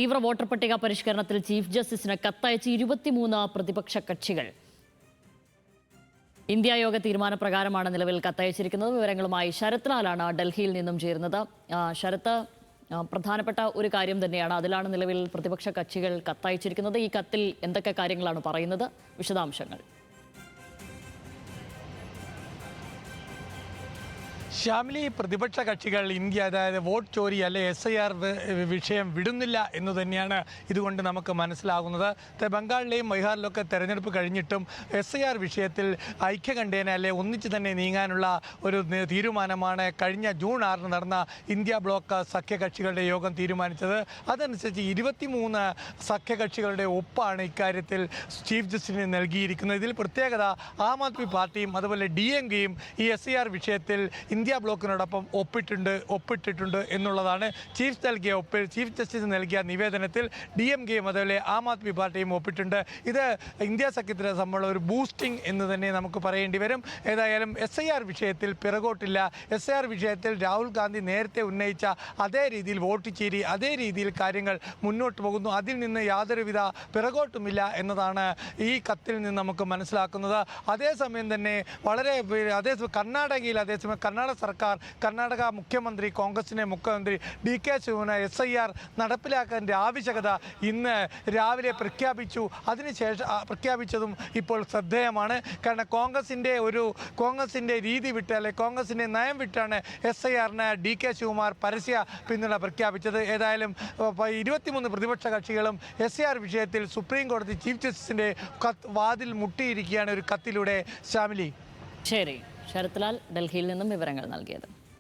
തീവ്ര വോട്ടർ പട്ടിക പരിഷ്കരണത്തിൽ ചീഫ് ജസ്റ്റിസിന് കത്തയച്ച് 23 പ്രതിപക്ഷ കക്ഷികൾ. ഇന്ത്യ യോഗ തീരുമാനപ്രകാരമാണ് നിലവിൽ കത്തയച്ചിരിക്കുന്നത്. വിവരങ്ങളുമായി ശരത് ലാലാണ് ഡൽഹിയിൽ നിന്നും ചേരുന്നത്. ശരത്ത്, പ്രധാനപ്പെട്ട ഒരു കാര്യം തന്നെയാണ്, അതിലാണ് നിലവിൽ പ്രതിപക്ഷ കക്ഷികൾ കത്തയച്ചിരിക്കുന്നത്. ഈ കത്തിൽ എന്തൊക്കെ കാര്യങ്ങളാണ് പറയുന്നത്? വിശദാംശങ്ങൾ. ശ്യാമിലി, പ്രതിപക്ഷ കക്ഷികൾ ഇന്ത്യ അതായത് വോട്ട് ചോരി അല്ലെ SIR വിഷയം വിടുന്നില്ല എന്ന് തന്നെയാണ് ഇതുകൊണ്ട് നമുക്ക് മനസ്സിലാകുന്നത്. ബംഗാളിലെയും ബീഹാറിലൊക്കെ തെരഞ്ഞെടുപ്പ് കഴിഞ്ഞിട്ടും SIR വിഷയത്തിൽ ഐക്യകണ്ഠേന അല്ലെ ഒന്നിച്ച് തന്നെ നീങ്ങാനുള്ള ഒരു തീരുമാനമാണ് കഴിഞ്ഞ ജൂൺ 6 നടന്ന ഇന്ത്യ ബ്ലോക്ക് സഖ്യകക്ഷികളുടെ യോഗം തീരുമാനിച്ചത്. അതനുസരിച്ച് 23 സഖ്യകക്ഷികളുടെ ഒപ്പാണ് ഇക്കാര്യത്തിൽ ചീഫ് ജസ്റ്റിസിന് നൽകിയിരിക്കുന്നത്. ഇതിൽ പ്രത്യേകത ആം ആദ്മി പാർട്ടിയും അതുപോലെ DMKയും ഈ SIR വിഷയത്തിൽ ഇന്ത്യ ബ്ലോക്കിനോടൊപ്പം ഒപ്പിട്ടിട്ടുണ്ട് എന്നുള്ളതാണ്. ചീഫ് ജസ്റ്റിസ് നൽകിയ നിവേദനത്തിൽ DMKയും അതുപോലെ ആം ആദ്മി പാർട്ടിയും ഒപ്പിട്ടുണ്ട്. ഇത് ഇന്ത്യ സഖ്യത്തിനെ സംബന്ധിച്ചുള്ള ഒരു ബൂസ്റ്റിംഗ് എന്ന് തന്നെ നമുക്ക് പറയേണ്ടി വരും. ഏതായാലും SIR വിഷയത്തിൽ പിറകോട്ടില്ല. SIR വിഷയത്തിൽ രാഹുൽ ഗാന്ധി നേരത്തെ ഉന്നയിച്ച അതേ രീതിയിൽ വോട്ട് ചേരി അതേ രീതിയിൽ കാര്യങ്ങൾ മുന്നോട്ട് പോകുന്നു. അതിൽ നിന്ന് യാതൊരുവിധ പിറകോട്ടുമില്ല എന്നതാണ് ഈ കത്തിൽ നിന്ന് നമുക്ക് മനസ്സിലാക്കുന്നത്. അതേസമയം തന്നെ കർണാടക മുഖ്യമന്ത്രി കോൺഗ്രസിൻ്റെ മുഖ്യമന്ത്രി DK ശിവകുമാർ SIR നടപ്പിലാക്കേണ്ട ആവശ്യകത ഇന്ന് രാവിലെ പ്രഖ്യാപിച്ചതും ഇപ്പോൾ ശ്രദ്ധേയമാണ്. കാരണം കോൺഗ്രസിൻ്റെ രീതി വിട്ട് അല്ലെ കോൺഗ്രസിൻ്റെ നയം വിട്ടാണ് SIRന് DK ശിവകുമാർ പരസ്യ പിന്തുണ പ്രഖ്യാപിച്ചത്. ഏതായാലും 23 പ്രതിപക്ഷ കക്ഷികളും SIR വിഷയത്തിൽ സുപ്രീം കോടതി ചീഫ് ജസ്റ്റിസിൻ്റെ വാതിൽ മുട്ടിയിരിക്കുകയാണ് ഒരു കത്തിലൂടെ. ശ്യാമിലി. ശരി, ശരത് ലാൽ ഡൽഹിയിൽ നിന്നും വിവരങ്ങൾ നൽകിയത്.